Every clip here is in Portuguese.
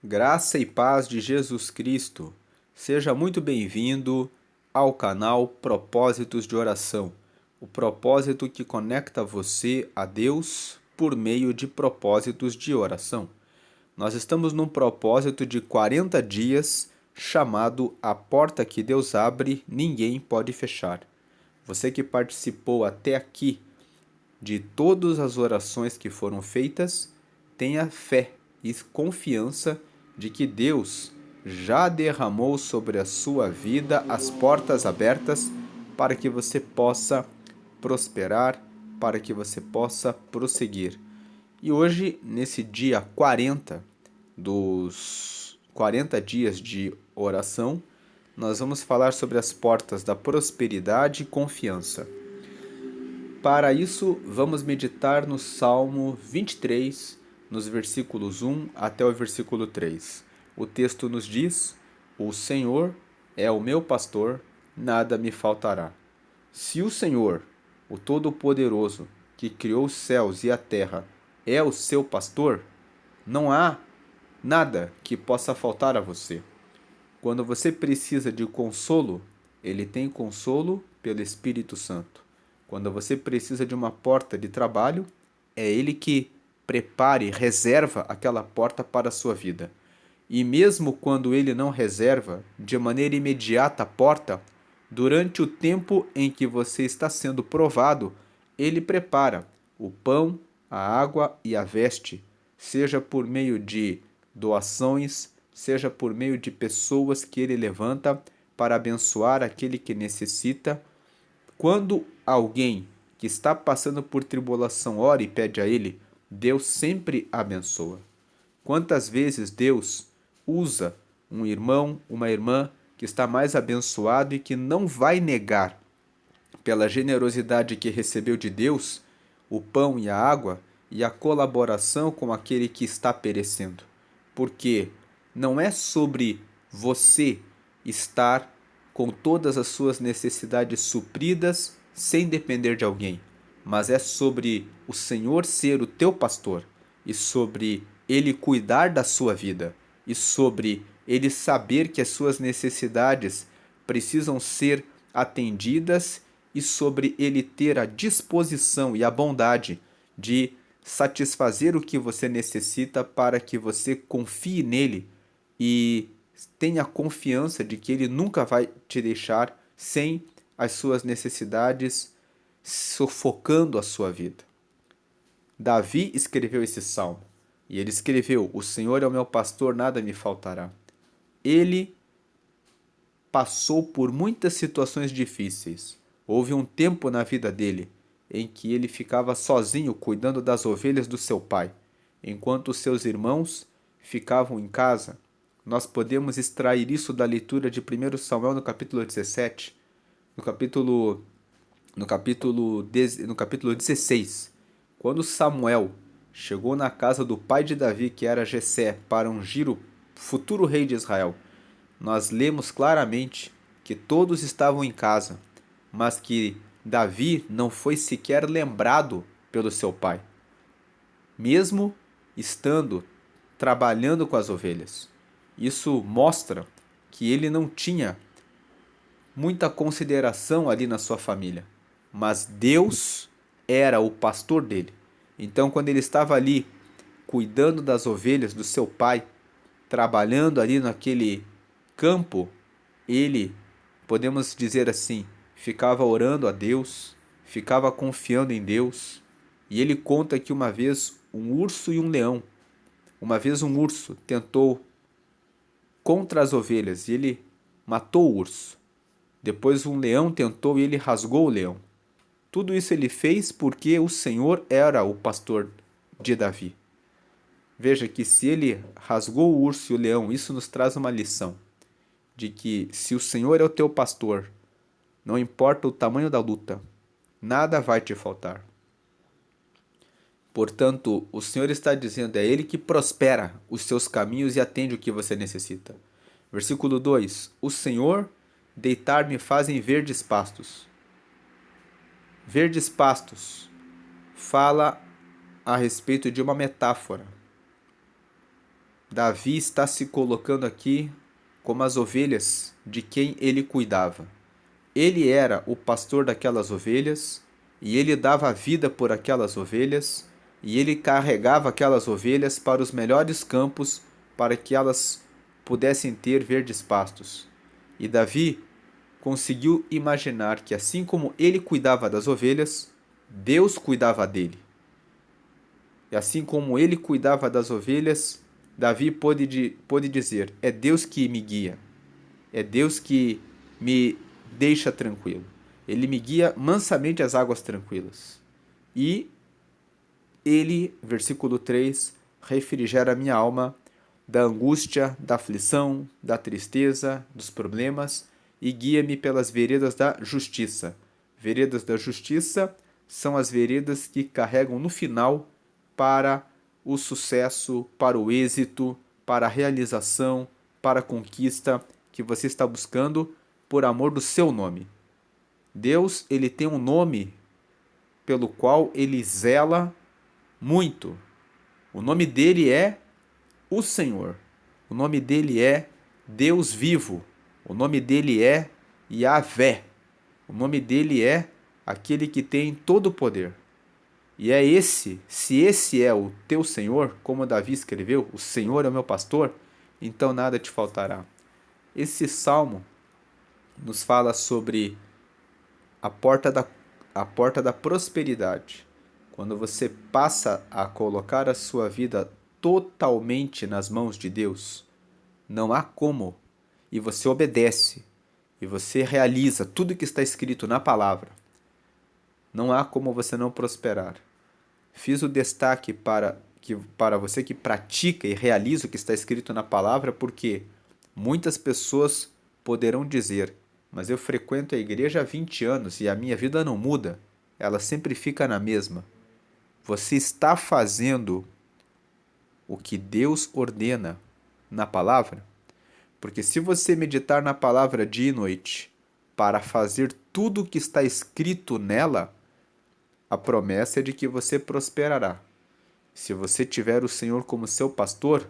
Graça e paz de Jesus Cristo. Seja muito bem-vindo ao canal Propósitos de Oração, o propósito que conecta você a Deus por meio de propósitos de oração. Nós estamos num propósito de 40 dias chamado A Porta que Deus Abre, Ninguém Pode Fechar. Você que participou até aqui de todas as orações que foram feitas, tenha fé e confiança de que Deus já derramou sobre a sua vida as portas abertas para que você possa prosperar, para que você possa prosseguir. E hoje, nesse dia 40 dos 40 dias de oração, nós vamos falar sobre as portas da prosperidade e confiança. Para isso, vamos meditar no Salmo 23, nos versículos 1 até o versículo 3. O texto nos diz: O Senhor é o meu pastor, nada me faltará. Se o Senhor, o Todo-Poderoso, que criou os céus e a terra, é o seu pastor, não há nada que possa faltar a você. Quando você precisa de consolo, ele tem consolo pelo Espírito Santo. Quando você precisa de uma porta de trabalho, é ele que prepara e reserva aquela porta para a sua vida. E mesmo quando ele não reserva de maneira imediata a porta, durante o tempo em que você está sendo provado, ele prepara o pão, a água e a veste, seja por meio de doações, seja por meio de pessoas que ele levanta para abençoar aquele que necessita. Quando alguém que está passando por tribulação ora e pede a ele, Deus sempre abençoa. Quantas vezes Deus usa um irmão, uma irmã que está mais abençoado e que não vai negar, pela generosidade que recebeu de Deus, o pão e a água e a colaboração com aquele que está perecendo. Porque não é sobre você estar com todas as suas necessidades supridas sem depender de alguém, mas é sobre o Senhor ser o teu pastor e sobre ele cuidar da sua vida e sobre ele saber que as suas necessidades precisam ser atendidas e sobre ele ter a disposição e a bondade de satisfazer o que você necessita para que você confie nele e tenha confiança de que ele nunca vai te deixar sem as suas necessidades sufocando a sua vida. Davi escreveu esse salmo e ele escreveu: O Senhor é o meu pastor, nada me faltará. Ele passou por muitas situações difíceis. Houve um tempo na vida dele em que ele ficava sozinho cuidando das ovelhas do seu pai, enquanto seus irmãos ficavam em casa. Nós podemos extrair isso da leitura de 1 Samuel no capítulo 17, no capítulo, no capítulo 16, quando Samuel chegou na casa do pai de Davi, que era Jessé, para ungir o futuro rei de Israel. Nós lemos claramente que todos estavam em casa, mas que Davi não foi sequer lembrado pelo seu pai, mesmo estando trabalhando com as ovelhas. Isso mostra que ele não tinha muita consideração ali na sua família, mas Deus era o pastor dele. Então, quando ele estava ali cuidando das ovelhas do seu pai, trabalhando ali naquele campo, ele, podemos dizer assim, ficava orando a Deus, ficava confiando em Deus. E ele conta que uma vez um urso e um leão, uma vez um urso tentou contra as ovelhas e ele matou o urso. Depois um leão tentou e ele rasgou o leão. Tudo isso ele fez porque o Senhor era o pastor de Davi. Veja que se ele rasgou o urso e o leão, isso nos traz uma lição de que se o Senhor é o teu pastor, não importa o tamanho da luta, nada vai te faltar. Portanto, o Senhor está dizendo, é Ele que prospera os seus caminhos e atende o que você necessita. Versículo 2: O Senhor deitar-me faz em verdes pastos. Verdes pastos fala a respeito de uma metáfora. Davi está se colocando aqui como as ovelhas de quem ele cuidava. Ele era o pastor daquelas ovelhas e ele dava a vida por aquelas ovelhas e ele carregava aquelas ovelhas para os melhores campos para que elas pudessem ter verdes pastos. E Davi conseguiu imaginar que assim como ele cuidava das ovelhas, Deus cuidava dele. E assim como ele cuidava das ovelhas, Davi pôde dizer: é Deus que me guia, é Deus que me deixa tranquilo. Ele me guia mansamente às águas tranquilas. E ele, versículo 3, refrigera a minha alma da angústia, da aflição, da tristeza, dos problemas e guia-me pelas veredas da justiça. Veredas da justiça são as veredas que carregam no final para o sucesso, para o êxito, para a realização, para a conquista que você está buscando por amor do seu nome. Deus, ele tem um nome pelo qual ele zela muito. O nome dele é o Senhor. O nome dele é Deus vivo. O nome dele é Yahvé. O nome dele é aquele que tem todo o poder. E é esse, se esse é o teu Senhor, como Davi escreveu, o Senhor é o meu pastor, então nada te faltará. Esse salmo nos fala sobre a porta da prosperidade. Quando você passa a colocar a sua vida totalmente nas mãos de Deus, não há como, e você obedece, e você realiza tudo que está escrito na palavra, não há como você não prosperar. Fiz o destaque para você que pratica e realiza o que está escrito na palavra, porque muitas pessoas poderão dizer: mas eu frequento a igreja há 20 anos e a minha vida não muda, ela sempre fica na mesma. Você está fazendo o que Deus ordena na palavra? Porque se você meditar na palavra dia e noite para fazer tudo o que está escrito nela, a promessa é de que você prosperará. Se você tiver o Senhor como seu pastor,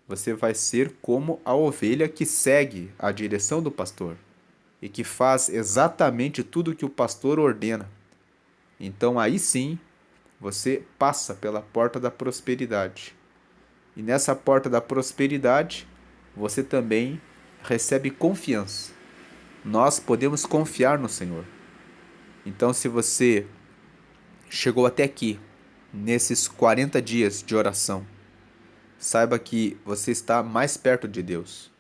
você vai ser como a ovelha que segue a direção do pastor e que faz exatamente tudo o que o pastor ordena. Então aí sim, você passa pela porta da prosperidade. E nessa porta da prosperidade, você também recebe confiança. Nós podemos confiar no Senhor. Então, se você chegou até aqui, nesses 40 dias de oração, saiba que você está mais perto de Deus.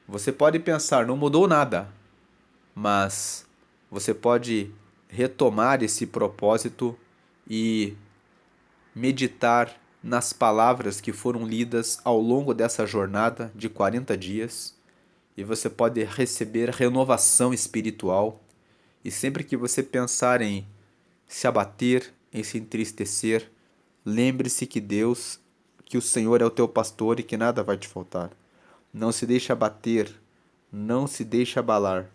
Você pode pensar, não mudou nada, mas você pode retomar esse propósito e meditar nas palavras que foram lidas ao longo dessa jornada de 40 dias, e você pode receber renovação espiritual. E sempre que você pensar em se abater, em se entristecer, lembre-se que o Senhor é o teu pastor e que nada vai te faltar. Não se deixe abater, não se deixe abalar.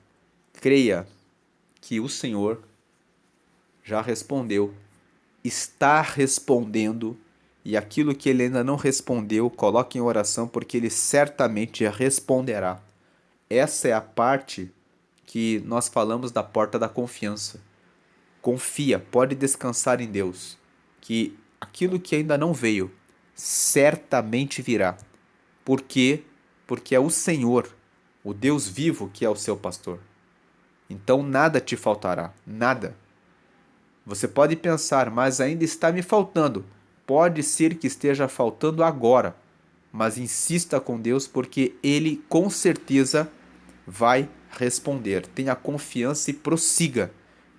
Creia que o Senhor já respondeu, está respondendo, e aquilo que ele ainda não respondeu, coloque em oração, porque ele certamente responderá. Essa é a parte que nós falamos da porta da confiança. Confia, pode descansar em Deus, que aquilo que ainda não veio, certamente virá. Por quê? Porque é o Senhor, o Deus vivo, que é o seu pastor. Então nada te faltará, nada. Você pode pensar, mas ainda está me faltando. Pode ser que esteja faltando agora, mas insista com Deus, porque Ele com certeza vai responder. Tenha confiança e prossiga,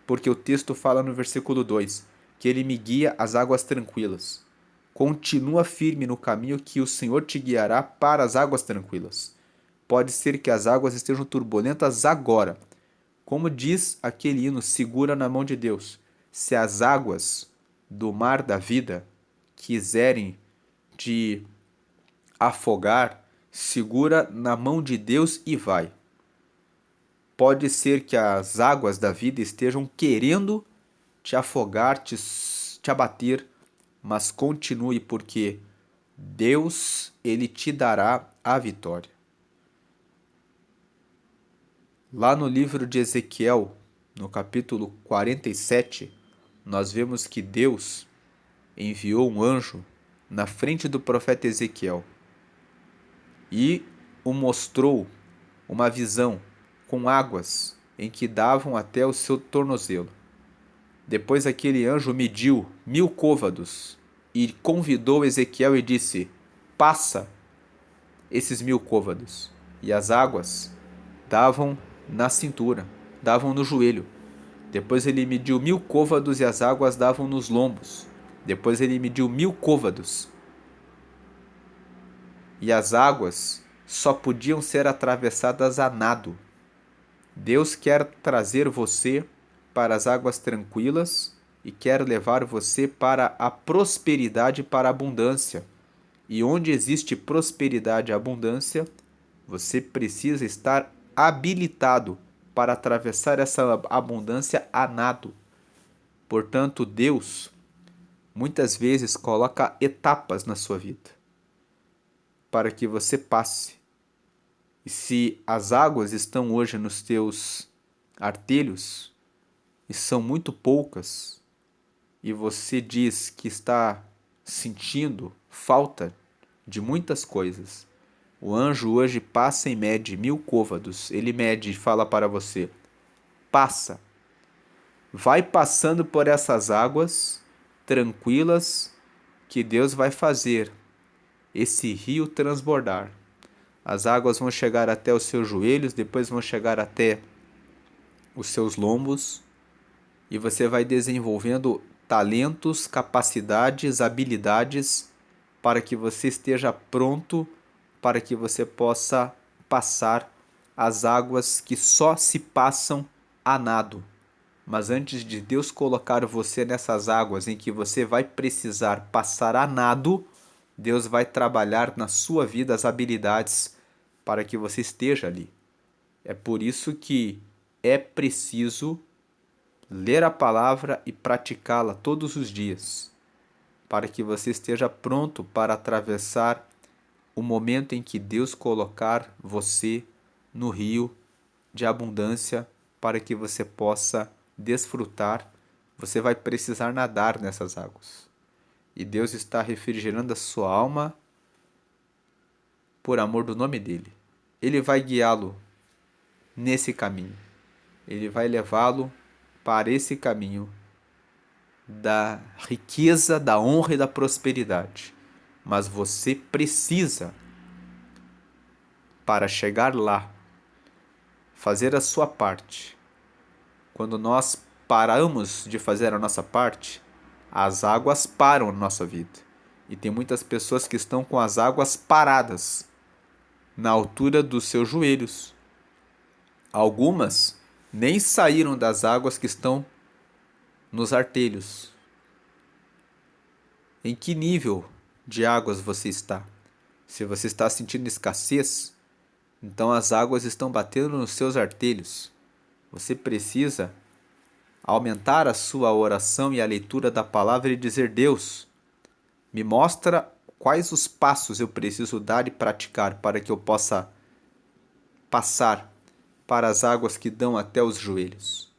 porque o texto fala no versículo 2 que Ele me guia às águas tranquilas. Continua firme no caminho que o Senhor te guiará para as águas tranquilas. Pode ser que as águas estejam turbulentas agora. Como diz aquele hino, segura na mão de Deus. Se as águas do mar da vida quiserem te afogar, segura na mão de Deus e vai. Pode ser que as águas da vida estejam querendo te afogar, te abater, mas continue, porque Deus, ele te dará a vitória. Lá no livro de Ezequiel, no capítulo 47, nós vemos que Deus enviou um anjo na frente do profeta Ezequiel e o mostrou uma visão com águas em que davam até o seu tornozelo. Depois aquele anjo mediu 1000 côvados e convidou Ezequiel e disse: passa esses 1000 côvados. E as águas davam na cintura, davam no joelho. Depois ele mediu 1000 côvados e as águas davam nos lombos. Depois ele mediu 1000 côvados e as águas só podiam ser atravessadas a nado. Deus quer trazer você para as águas tranquilas e quer levar você para a prosperidade e para a abundância. E onde existe prosperidade e abundância, você precisa estar habilitado para atravessar essa abundância a nado. Portanto, Deus muitas vezes coloca etapas na sua vida para que você passe. E se as águas estão hoje nos teus artelhos e são muito poucas, e você diz que está sentindo falta de muitas coisas, o anjo hoje passa e mede 1000 côvados. Ele mede e fala para você: passa. Vai passando por essas águas tranquilas que Deus vai fazer esse rio transbordar. As águas vão chegar até os seus joelhos, depois vão chegar até os seus lombos e você vai desenvolvendo talentos, capacidades, habilidades para que você esteja pronto para que você possa passar as águas que só se passam a nado. Mas antes de Deus colocar você nessas águas em que você vai precisar passar a nado, Deus vai trabalhar na sua vida as habilidades para que você esteja ali. É por isso que é preciso ler a palavra e praticá-la todos os dias, para que você esteja pronto para atravessar o momento em que Deus colocar você no rio de abundância, para que você possa desfrutar. Você vai precisar nadar nessas águas. E Deus está refrigerando a sua alma por amor do nome dele. Ele vai guiá-lo nesse caminho. Ele vai levá-lo para esse caminho da riqueza, da honra e da prosperidade. Mas você precisa, para chegar lá, fazer a sua parte. Quando nós paramos de fazer a nossa parte, as águas param na nossa vida. E tem muitas pessoas que estão com as águas paradas na altura dos seus joelhos. Algumas nem saíram das águas que estão nos artelhos. Em que nível de águas você está? Se você está sentindo escassez, então as águas estão batendo nos seus artelhos. Você precisa aumentar a sua oração e a leitura da palavra e dizer: Deus, me mostra quais os passos eu preciso dar e praticar para que eu possa passar para as águas que dão até os joelhos.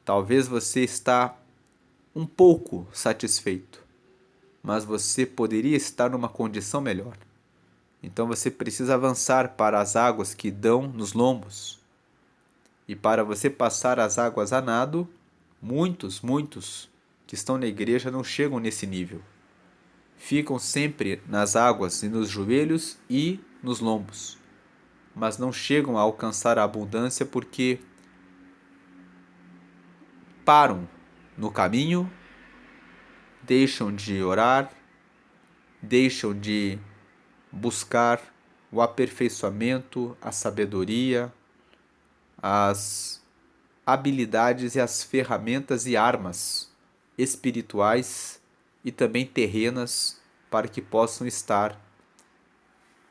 Talvez você está um pouco satisfeito, mas você poderia estar numa condição melhor. Então você precisa avançar para as águas que dão nos lombos. E para você passar as águas a nado, muitos que estão na igreja não chegam nesse nível. Ficam sempre nas águas e nos joelhos e nos lombos, mas não chegam a alcançar a abundância porque param no caminho, deixam de orar, deixam de buscar o aperfeiçoamento, a sabedoria, as habilidades e as ferramentas e armas espirituais e também terrenas para que possam estar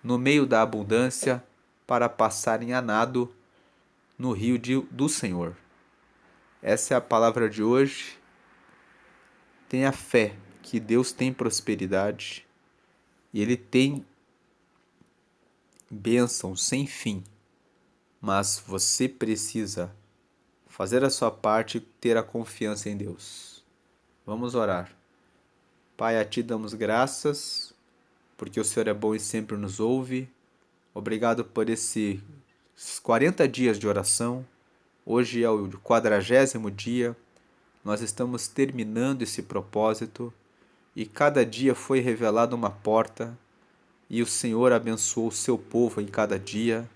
no meio da abundância para passarem a nado no rio do Senhor. Essa é a palavra de hoje. Tenha fé que Deus tem prosperidade e ele tem bênçãos sem fim, mas você precisa fazer a sua parte e ter a confiança em Deus. Vamos orar. Pai, a Ti damos graças, porque o Senhor é bom e sempre nos ouve. Obrigado por esses 40 dias de oração. Hoje é o 40º dia. Nós estamos terminando esse propósito e cada dia foi revelada uma porta e o Senhor abençoou o seu povo em cada dia,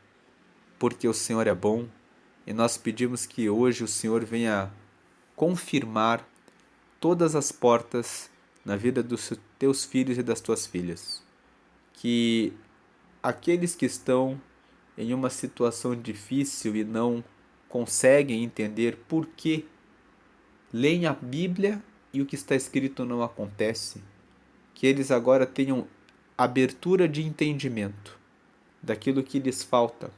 porque o Senhor é bom e nós pedimos que hoje o Senhor venha confirmar todas as portas na vida dos teus filhos e das tuas filhas. Que aqueles que estão em uma situação difícil e não conseguem entender por que leem a Bíblia e o que está escrito não acontece, que eles agora tenham abertura de entendimento daquilo que lhes falta,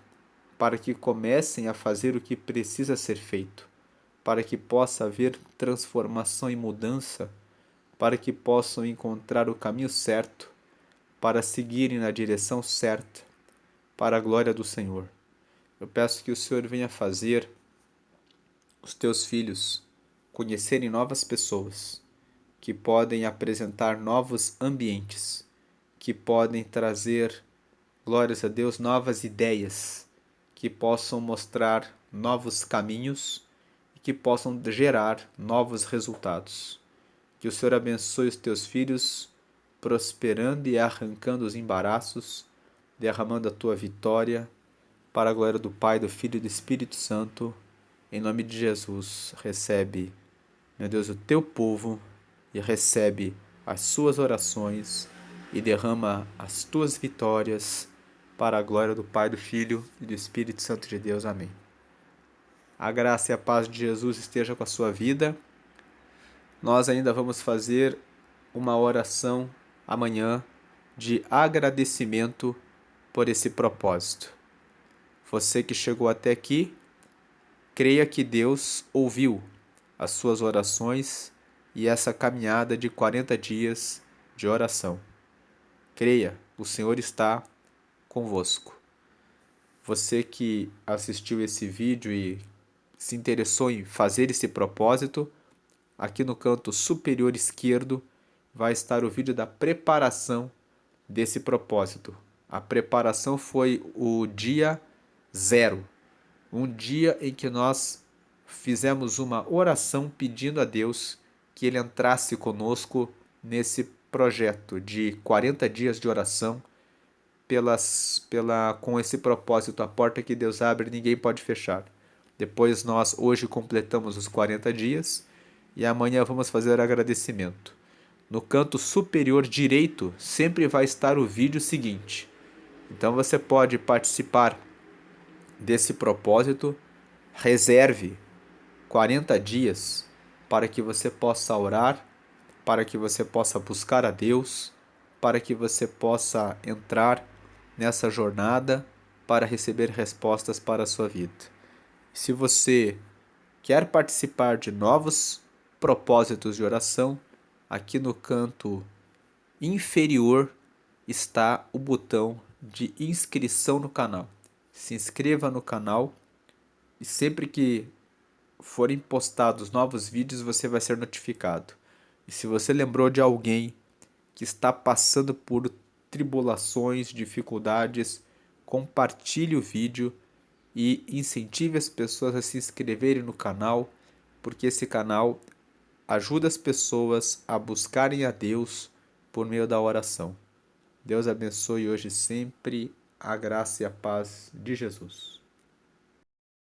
para que comecem a fazer o que precisa ser feito, para que possa haver transformação e mudança, para que possam encontrar o caminho certo, para seguirem na direção certa, para a glória do Senhor. Eu peço que o Senhor venha fazer os teus filhos conhecerem novas pessoas, que podem apresentar novos ambientes, que podem trazer, glórias a Deus, novas ideias, que possam mostrar novos caminhos e que possam gerar novos resultados. Que o Senhor abençoe os teus filhos, prosperando e arrancando os embaraços, derramando a tua vitória, para a glória do Pai, do Filho e do Espírito Santo. Em nome de Jesus, recebe, meu Deus, o teu povo e recebe as suas orações e derrama as tuas vitórias para a glória do Pai, do Filho e do Espírito Santo de Deus. Amém. A graça e a paz de Jesus esteja com a sua vida. Nós ainda vamos fazer uma oração amanhã de agradecimento por esse propósito. Você que chegou até aqui, creia que Deus ouviu as suas orações e essa caminhada de 40 dias de oração. Creia, o Senhor está convosco. Você que assistiu esse vídeo e se interessou em fazer esse propósito, aqui no canto superior esquerdo vai estar o vídeo da preparação desse propósito. A preparação foi o dia 0, um dia em que nós fizemos uma oração pedindo a Deus que Ele entrasse conosco nesse projeto de 40 dias de oração, com esse propósito, a porta que Deus abre, ninguém pode fechar. Depois nós hoje completamos os 40 dias e amanhã vamos fazer agradecimento. No canto superior direito sempre vai estar o vídeo seguinte. Então você pode participar desse propósito, reserve 40 dias para que você possa orar, para que você possa buscar a Deus, para que você possa entrar nessa jornada para receber respostas para a sua vida. Se você quer participar de novos propósitos de oração, aqui no canto inferior está o botão de inscrição no canal. Se inscreva no canal e sempre que forem postados novos vídeos você vai ser notificado. E se você lembrou de alguém que está passando por tribulações, dificuldades, compartilhe o vídeo e incentive as pessoas a se inscreverem no canal, porque esse canal ajuda as pessoas a buscarem a Deus por meio da oração. Deus abençoe hoje e sempre, a graça e a paz de Jesus.